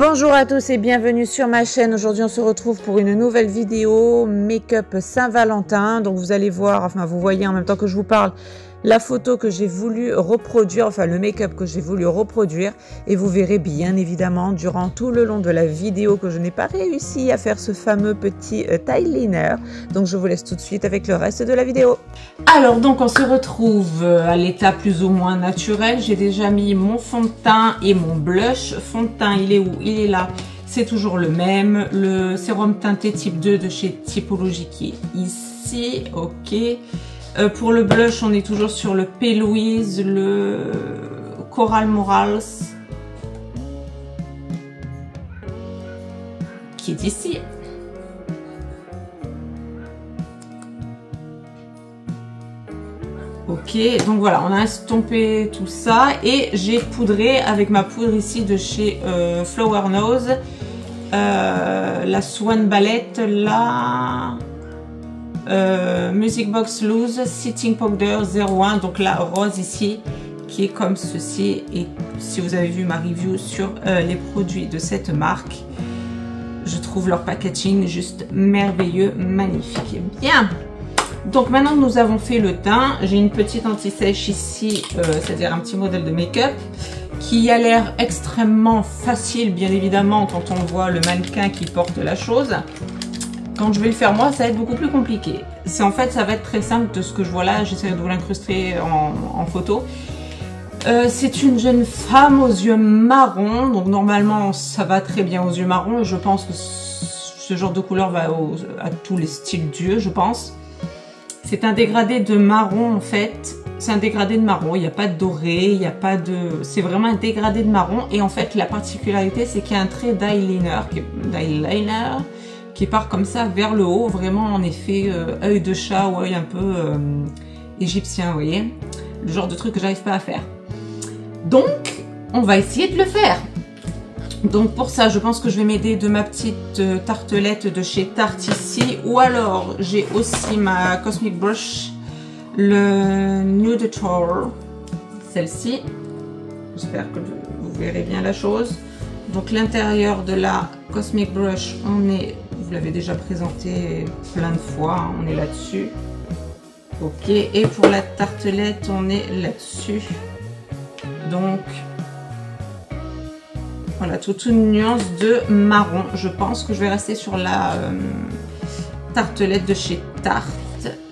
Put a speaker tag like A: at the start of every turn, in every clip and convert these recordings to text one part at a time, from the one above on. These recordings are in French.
A: Bonjour à tous et bienvenue sur ma chaîne. Aujourd'hui on se retrouve pour une nouvelle vidéo make-up Saint-Valentin. Donc vous allez voir, enfin vous voyez en même temps que je vous parle, la photo que j'ai voulu reproduire, enfin le make-up que j'ai voulu reproduire. Et vous verrez bien évidemment durant tout le long de la vidéo que je n'ai pas réussi à faire ce fameux petit eyeliner. Donc je vous laisse tout de suite avec le reste de la vidéo. Alors donc on se retrouve à l'état plus ou moins naturel. J'ai déjà mis mon fond de teint et mon blush. Fond de teint il est où? Il est là. C'est toujours le même. Le sérum teinté type 2 de chez Typologie qui est ici. Ok. Pour le blush, on est toujours sur le P. Louise, le Coral Morals, qui est ici. Ok, donc voilà, on a estompé tout ça et j'ai poudré avec ma poudre ici de chez Flower Nose, la Swan Ballet, la Music Box Loose Sitting Powder 01, donc la rose ici qui est comme ceci. Et si vous avez vu ma review sur les produits de cette marque, je trouve leur packaging juste merveilleux, magnifique. Bien, donc maintenant que nous avons fait le teint, j'ai une petite anti-sèche ici, c'est-à-dire un petit modèle de make-up qui a l'air extrêmement facile, bien évidemment, quand on voit le mannequin qui porte la chose. Quand je vais le faire moi, ça va être beaucoup plus compliqué. En fait, ça va être très simple de ce que je vois là. J'essaie de vous l'incruster en photo. C'est une jeune femme aux yeux marrons. Donc normalement, ça va très bien aux yeux marrons. Et je pense que ce genre de couleur va à tous les styles d'yeux, je pense. C'est un dégradé de marron en fait. C'est un dégradé de marron. Il n'y a pas de doré, il n'y a pas de... C'est vraiment un dégradé de marron. Et en fait, la particularité, c'est qu'il y a un trait d'eyeliner qui part comme ça vers le haut, vraiment en effet œil de chat ou œil un peu égyptien, vous voyez, le genre de truc que j'arrive pas à faire. Donc on va essayer de le faire. Donc pour ça je pense que je vais m'aider de ma petite tartelette de chez Tarte ici, ou alors j'ai aussi ma Cosmic Brush, le Nude Tour, celle-ci. J'espère que vous verrez bien la chose. Donc l'intérieur de la Cosmic Brush, on est, vous l'avez déjà présenté plein de fois, hein, on est là-dessus. Ok, et pour la tartelette, on est là-dessus. Donc, voilà, toute une nuance de marron. Je pense que je vais rester sur la tartelette de chez Tarte,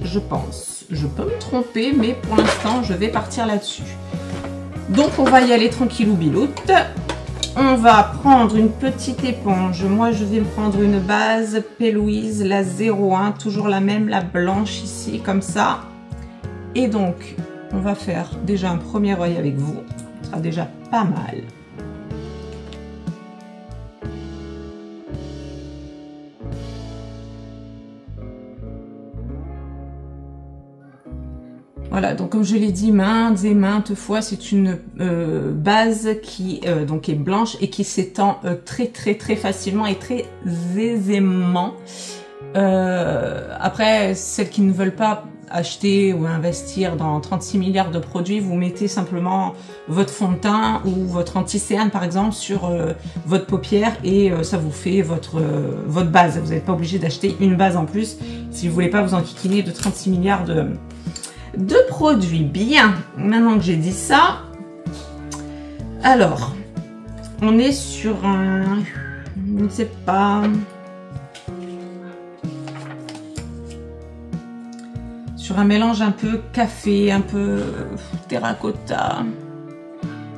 A: je pense. Je peux me tromper, mais pour l'instant, je vais partir là-dessus. Donc, on va y aller tranquillou biloute. On va prendre une petite éponge. Moi, je vais me prendre une base P. Louise, la 01, toujours la même, la blanche ici, comme ça. Et donc, on va faire déjà un premier œil avec vous. Ce sera déjà pas mal. Voilà, donc comme je l'ai dit maintes et maintes fois, c'est une base qui donc est blanche et qui s'étend très facilement et très aisément. Après, celles qui ne veulent pas acheter ou investir dans 36 milliards de produits, vous mettez simplement votre fond de teint ou votre anti-cerne par exemple sur votre paupière et ça vous fait votre base. Vous n'êtes pas obligé d'acheter une base en plus si vous voulez pas vous enquiquiner de 36 milliards de produits. Bien, maintenant que j'ai dit ça, alors on est sur un, je ne sais pas, sur un mélange un peu café, un peu terracotta.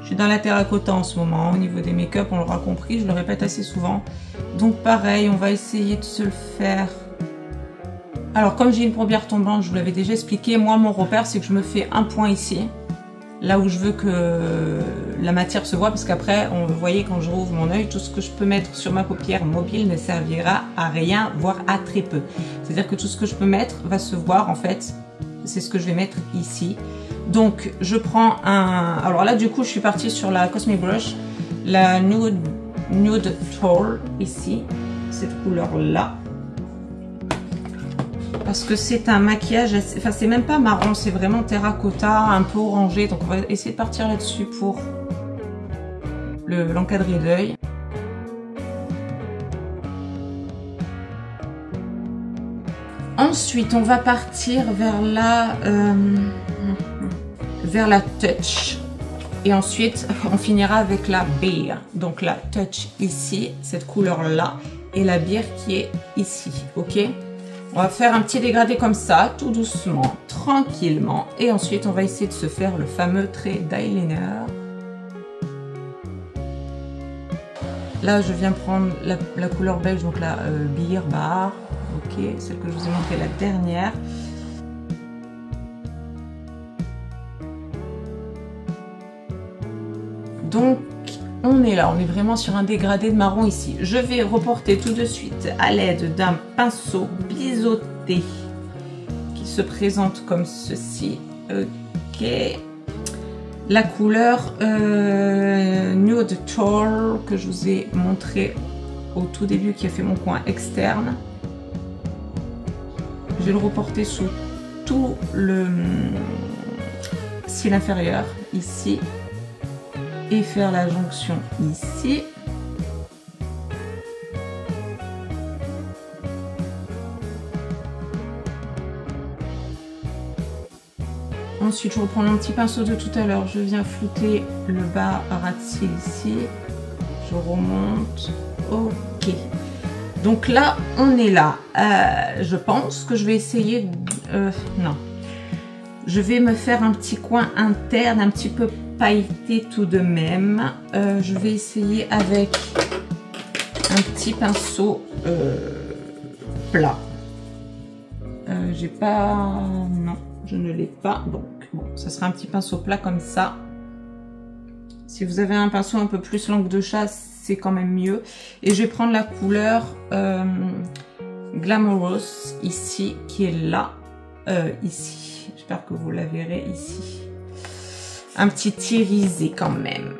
A: Je suis dans la terracotta en ce moment au niveau des make-up, on l'aura compris, je le répète assez souvent. Donc pareil, on va essayer de se le faire. Alors comme j'ai une paupière tombante, je vous l'avais déjà expliqué, moi mon repère c'est que je me fais un point ici, là où je veux que la matière se voit, parce qu'après, vous voyez quand je rouvre mon œil, tout ce que je peux mettre sur ma paupière mobile ne servira à rien, voire à très peu. C'est-à-dire que tout ce que je peux mettre va se voir en fait, c'est ce que je vais mettre ici. Donc je prends un, alors là du coup je suis partie sur la Cosmic Brush, la Nude Tour ici, cette couleur là. Parce que c'est un maquillage, enfin c'est même pas marron, c'est vraiment terracotta, un peu orangé. Donc on va essayer de partir là-dessus pour l'encadré d'œil. Ensuite, on va partir vers la touch. Et ensuite, on finira avec la beer. Donc la touch ici, cette couleur-là. Et la beer qui est ici. Ok? On va faire un petit dégradé comme ça, tout doucement, tranquillement. Et ensuite, on va essayer de se faire le fameux trait d'eyeliner. Là, je viens prendre la couleur beige, donc la Beer Bar. Ok, celle que je vous ai montrée la dernière. Donc, on est là, on est vraiment sur un dégradé de marron ici. Je vais reporter tout de suite à l'aide d'un pinceau biseauté qui se présente comme ceci. Ok. La couleur Nude Tall que je vous ai montré au tout début, qui a fait mon coin externe. Je vais le reporter sous tout le cil inférieur ici et faire la jonction ici. Ensuite, je reprends mon petit pinceau de tout à l'heure. Je viens flouter le bas ras de cils ici. Je remonte. Ok. Donc là, on est là. Je pense que je vais essayer... non. Je vais me faire un petit coin interne, un petit peu pailleté tout de même. Je vais essayer avec un petit pinceau plat. J'ai pas... Non, je ne l'ai pas. Donc, bon, ça sera un petit pinceau plat comme ça. Si vous avez un pinceau un peu plus langue de chat, c'est quand même mieux. Et je vais prendre la couleur Glamorous ici, qui est là, ici. J'espère que vous la verrez ici. Un petit irisé quand même.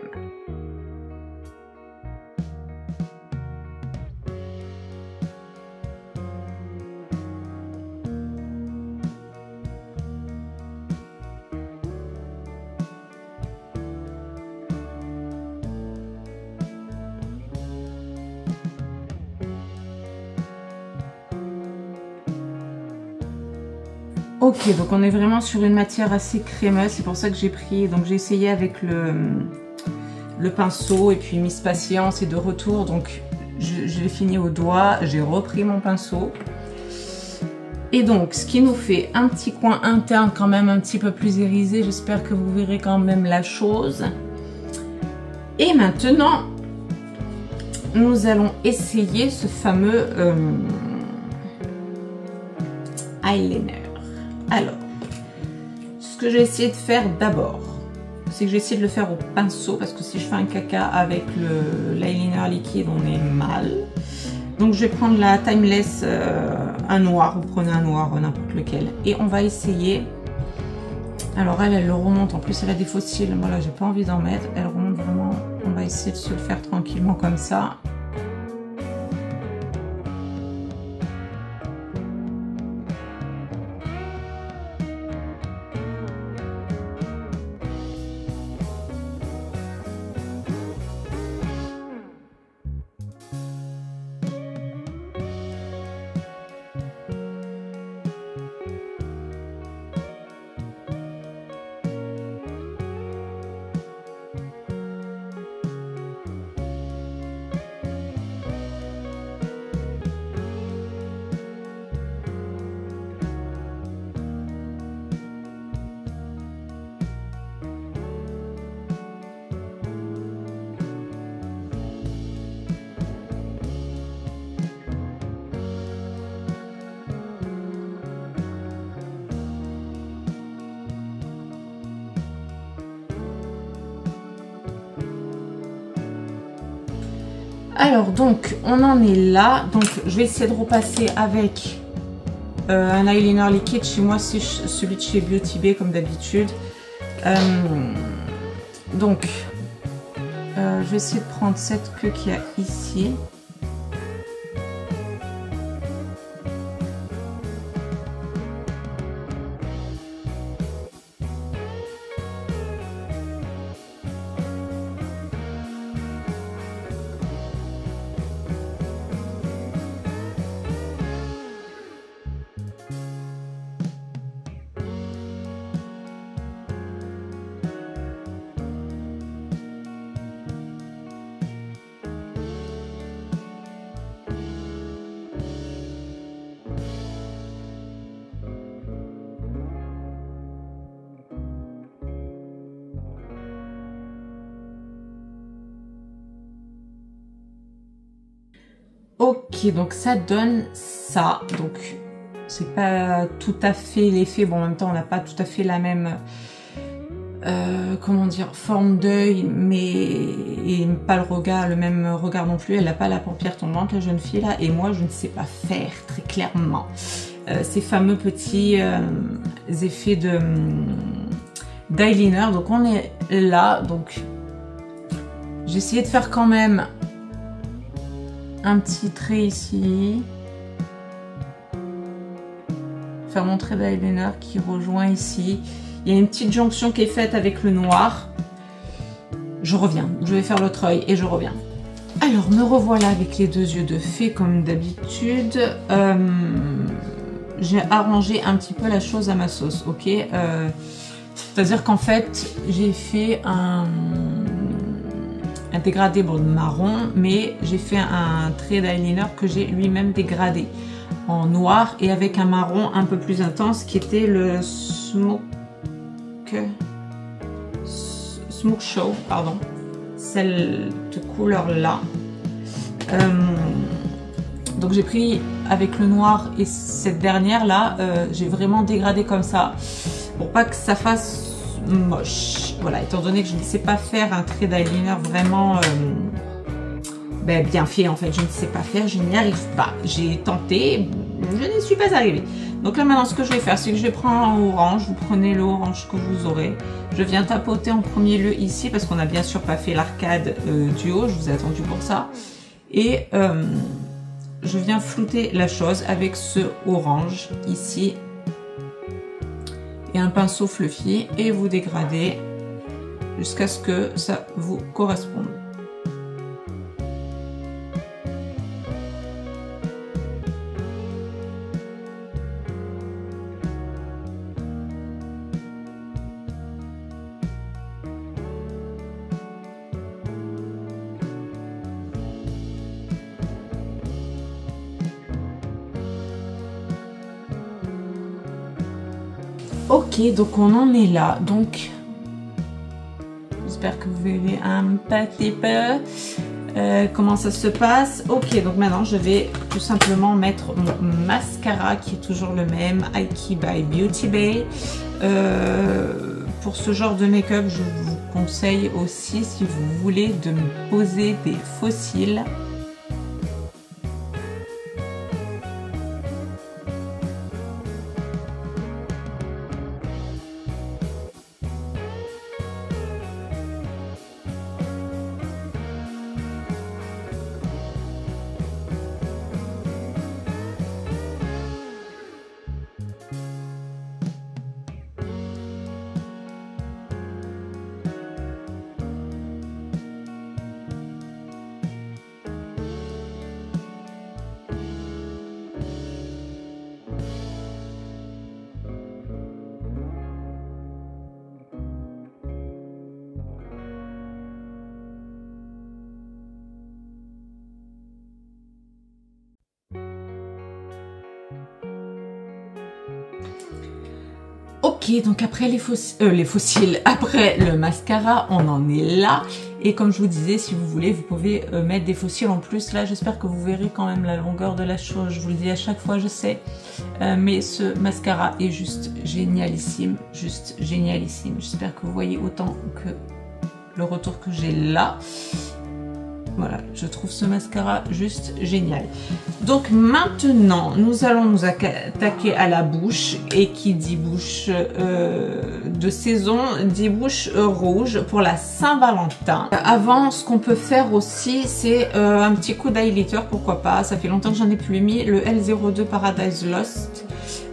A: Ok, donc on est vraiment sur une matière assez crémeuse, c'est pour ça que j'ai pris, donc j'ai essayé avec le pinceau et puis Miss Patience et de retour, donc je l'ai fini au doigt, j'ai repris mon pinceau. Et donc, ce qui nous fait un petit coin interne quand même un petit peu plus irisé, j'espère que vous verrez quand même la chose. Et maintenant, nous allons essayer ce fameux eyeliner. Alors, ce que j'ai essayé de faire d'abord, c'est que j'ai essayé de le faire au pinceau, parce que si je fais un caca avec l'eyeliner liquide, on est mal. Donc je vais prendre la Timeless, un noir, vous prenez un noir, n'importe lequel. Et on va essayer, alors elle le remonte, en plus elle a des faux cils, voilà, j'ai pas envie d'en mettre, elle remonte vraiment, on va essayer de se le faire tranquillement comme ça. Alors donc on en est là, donc je vais essayer de repasser avec un eyeliner liquide. Chez moi c'est celui de chez Beauty Bay comme d'habitude. Donc je vais essayer de prendre cette queue qu'il y a ici. Ok, donc ça donne ça. Donc c'est pas tout à fait l'effet. Bon, en même temps, on n'a pas tout à fait la même, comment dire, forme d'œil, mais et pas le même regard non plus. Elle n'a pas la paupière tombante, la jeune fille là. Et moi, je ne sais pas faire très clairement ces fameux petits effets de d'eyeliner. Donc on est là. Donc j'ai essayé de faire quand même un petit trait ici. Faire mon trait d'eyeliner qui rejoint ici. Il y a une petite jonction qui est faite avec le noir. Je reviens. Je vais faire l'autre œil et je reviens. Alors, me revoilà avec les deux yeux de fée comme d'habitude. J'ai arrangé un petit peu la chose à ma sauce, ok. C'est-à-dire qu'en fait, j'ai fait un dégradé bon, marron, mais j'ai fait un trait d'eyeliner que j'ai lui-même dégradé en noir et avec un marron un peu plus intense qui était le Smoke Show, pardon, cette couleur là. Donc j'ai pris avec le noir et cette dernière là, j'ai vraiment dégradé comme ça pour pas que ça fasse moche. Voilà, étant donné que je ne sais pas faire un trait d'eyeliner vraiment bien fait, en fait, je ne sais pas faire, je n'y arrive pas. J'ai tenté, je n'y suis pas arrivée. Donc là maintenant ce que je vais faire, c'est que je vais prendre un orange, vous prenez l'orange que vous aurez. Je viens tapoter en premier lieu ici parce qu'on n'a bien sûr pas fait l'arcade du haut, je vous ai attendu pour ça. Et je viens flouter la chose avec ce orange ici. Et un pinceau fluffy et vous dégradez jusqu'à ce que ça vous corresponde. Ok, donc on en est là. Donc, j'espère que vous verrez un petit peu comment ça se passe. Ok, donc maintenant je vais tout simplement mettre mon mascara qui est toujours le même, Aiki by Beauty Bay. Pour ce genre de make-up, je vous conseille aussi, si vous voulez, de me poser des faux cils. Ok, donc après les fossiles, après le mascara, on en est là. Et comme je vous disais, si vous voulez, vous pouvez mettre des fossiles en plus. Là, j'espère que vous verrez quand même la longueur de la chose. Je vous le dis à chaque fois, je sais. Mais ce mascara est juste génialissime. Juste génialissime. J'espère que vous voyez autant que le retour que j'ai là. Voilà, je trouve ce mascara juste génial. Donc maintenant, nous allons nous attaquer à la bouche. Et qui dit bouche de saison, dit bouche rouge pour la Saint-Valentin. Avant, ce qu'on peut faire aussi, c'est un petit coup d'highlighter, pourquoi pas. Ça fait longtemps que j'en ai plus mis. Le L02 Paradise Lost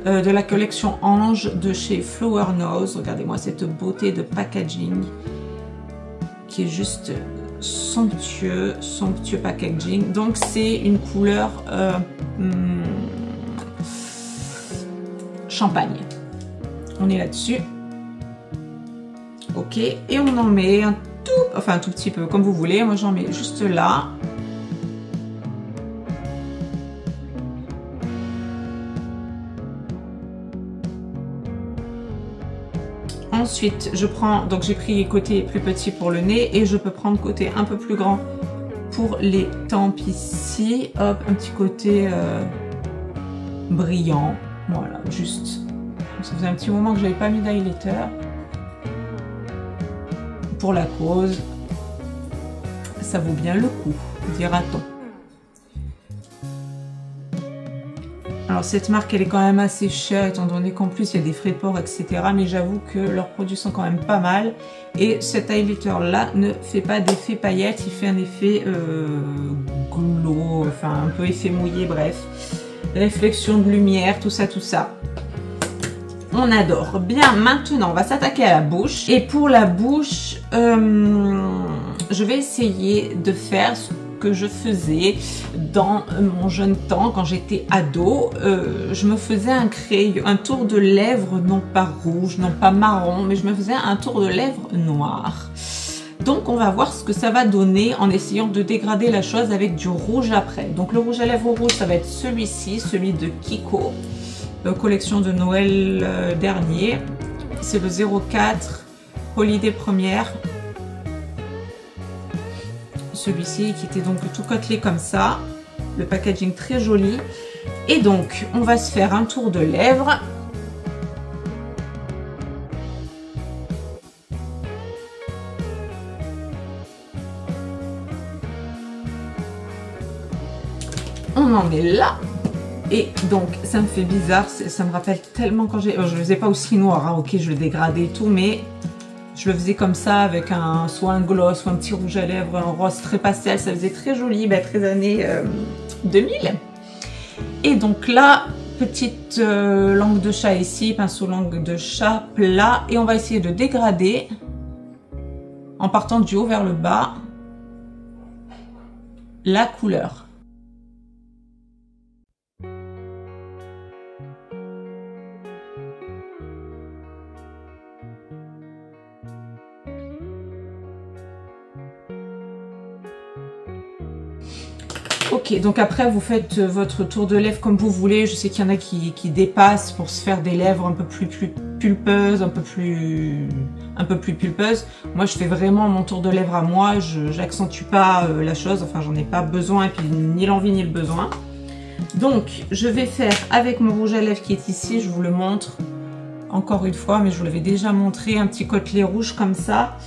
A: de la collection Ange de chez Flower Nose. Regardez-moi cette beauté de packaging qui est juste... somptueux packaging. Donc c'est une couleur champagne. On est là-dessus. Ok, et on en met un tout petit peu comme vous voulez. Moi j'en mets juste là. Ensuite, je prends, donc j'ai pris côté plus petit pour le nez et je peux prendre côté un peu plus grand pour les tempes ici, hop, un petit côté brillant, voilà, juste. Ça faisait un petit moment que je n'avais pas mis d'highlighter. Pour la cause, ça vaut bien le coup, dira-t-on. Alors cette marque, elle est quand même assez chère, étant donné qu'en plus il y a des frais de port, etc. Mais j'avoue que leurs produits sont quand même pas mal. Et cet highlighter là ne fait pas d'effet paillette, il fait un effet glow, enfin un peu effet mouillé, bref. Réflexion de lumière, tout ça, tout ça. On adore. Bien, maintenant on va s'attaquer à la bouche. Et pour la bouche, je vais essayer de faire ce que je faisais dans mon jeune temps quand j'étais ado. Je me faisais un tour de lèvres, non pas rouge, non pas marron, mais je me faisais un tour de lèvres noir. Donc on va voir ce que ça va donner en essayant de dégrader la chose avec du rouge après. Donc le rouge à lèvres rouge, ça va être celui-ci, celui de Kiko, collection de Noël dernier. C'est le 04 Holiday Première. Celui-ci qui était donc tout côtelé comme ça, le packaging très joli. Et donc on va se faire un tour de lèvres. On en est là. Et donc ça me fait bizarre, ça me rappelle tellement quand j'ai... je le faisais pas aussi noir, hein, ok, je le dégradais et tout, mais je le faisais comme ça avec soit un gloss, soit un petit rouge à lèvres, un rose très pastel, ça faisait très joli, très années 2000. Et donc là, petite langue de chat ici, pinceau langue de chat plat, et on va essayer de dégrader en partant du haut vers le bas la couleur. Ok, donc après vous faites votre tour de lèvres comme vous voulez. Je sais qu'il y en a qui dépassent pour se faire des lèvres un peu plus pulpeuses, un peu plus pulpeuses. Moi je fais vraiment mon tour de lèvres à moi, j'accentue pas la chose, enfin j'en ai pas besoin, et puis ni l'envie ni le besoin. Donc je vais faire avec mon rouge à lèvres qui est ici, je vous le montre encore une fois, mais je vous l'avais déjà montré, un petit côtelé rouge comme ça.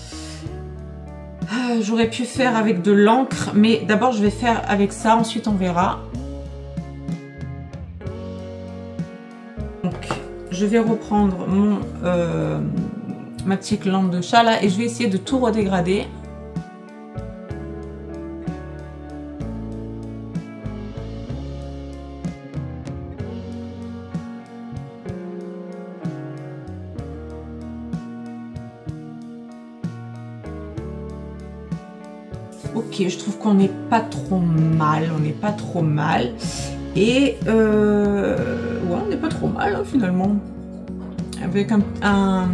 A: J'aurais pu faire avec de l'encre, mais d'abord je vais faire avec ça, ensuite on verra. Donc je vais reprendre ma petite lampe de chat là et je vais essayer de tout redégrader. Ok, je trouve qu'on n'est pas trop mal, Et ouais, on n'est pas trop mal hein, finalement. Avec un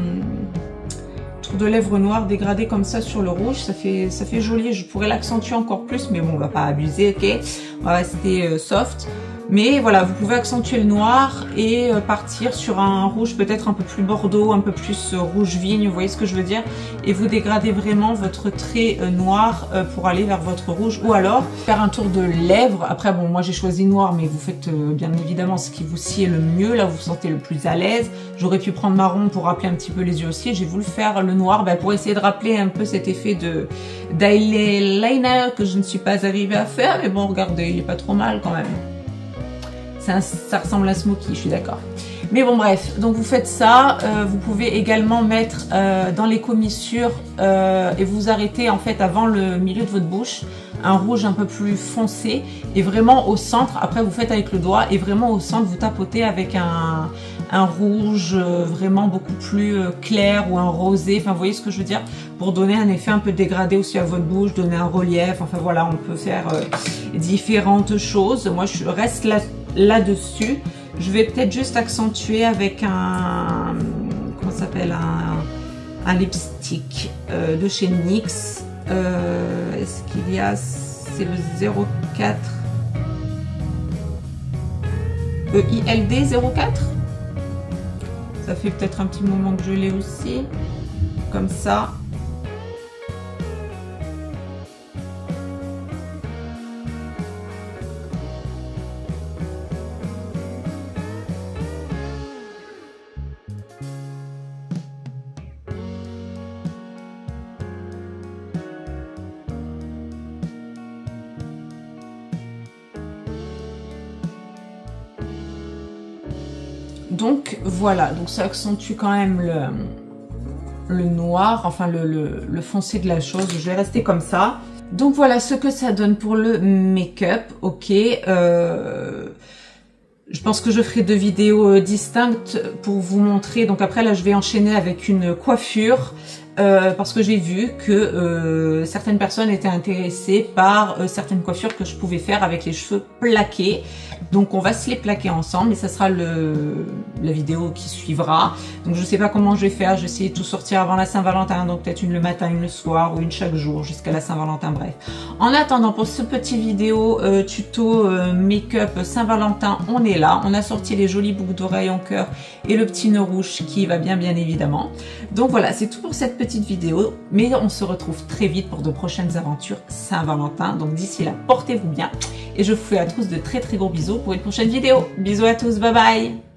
A: tour de lèvres noir dégradé comme ça sur le rouge, ça fait joli. Je pourrais l'accentuer encore plus, mais bon, on va pas abuser, ok. On va rester soft. Mais voilà, vous pouvez accentuer le noir et partir sur un rouge peut-être un peu plus bordeaux, un peu plus rouge vigne, vous voyez ce que je veux dire. Et vous dégradez vraiment votre trait noir pour aller vers votre rouge. Ou alors faire un tour de lèvres. Après bon, moi j'ai choisi noir, mais vous faites bien évidemment ce qui vous sied le mieux, là où vous vous sentez le plus à l'aise. J'aurais pu prendre marron pour rappeler un petit peu les yeux aussi. J'ai voulu faire le noir pour essayer de rappeler un peu cet effet d'eyeliner que je ne suis pas arrivée à faire. Mais bon, regardez, il est pas trop mal quand même. Ça ressemble à Smoky, je suis d'accord. Mais bon bref, donc vous faites ça. Vous pouvez également mettre dans les commissures et vous arrêtez en fait avant le milieu de votre bouche un rouge un peu plus foncé et vraiment au centre. Après vous faites avec le doigt et vraiment au centre vous tapotez avec un rouge vraiment beaucoup plus clair ou un rosé. Enfin vous voyez ce que je veux dire, pour donner un effet un peu dégradé aussi à votre bouche, donner un relief. Enfin voilà, on peut faire différentes choses. Moi je reste là-dessus. Je vais peut-être juste accentuer avec un, comment ça s'appelle, un lipstick de chez NYX. Est-ce qu'il y a, c'est le 04 EILD 04. Ça fait peut-être un petit moment que je l'ai aussi, comme ça. Donc voilà, donc ça accentue quand même le noir, enfin le foncé de la chose. Je vais rester comme ça. Donc voilà ce que ça donne pour le make-up. Ok, je pense que je ferai 2 vidéos distinctes pour vous montrer. Donc après là je vais enchaîner avec une coiffure. Parce que j'ai vu que certaines personnes étaient intéressées par certaines coiffures que je pouvais faire avec les cheveux plaqués. Donc on va se les plaquer ensemble et ça sera la vidéo qui suivra. Donc je sais pas comment je vais faire, je vais essayer de tout sortir avant la Saint-Valentin, donc peut-être une le matin, une le soir ou une chaque jour jusqu'à la Saint-Valentin, bref. En attendant, pour ce petit vidéo tuto make-up Saint-Valentin, on est là. On a sorti les jolies boucles d'oreilles en cœur et le petit nœud rouge qui va bien évidemment. Donc voilà, c'est tout pour cette petite vidéo, mais on se retrouve très vite pour de prochaines aventures Saint-Valentin. Donc d'ici là, portez-vous bien et je vous fais à tous de très gros bisous pour une prochaine vidéo. Bisous à tous, bye bye.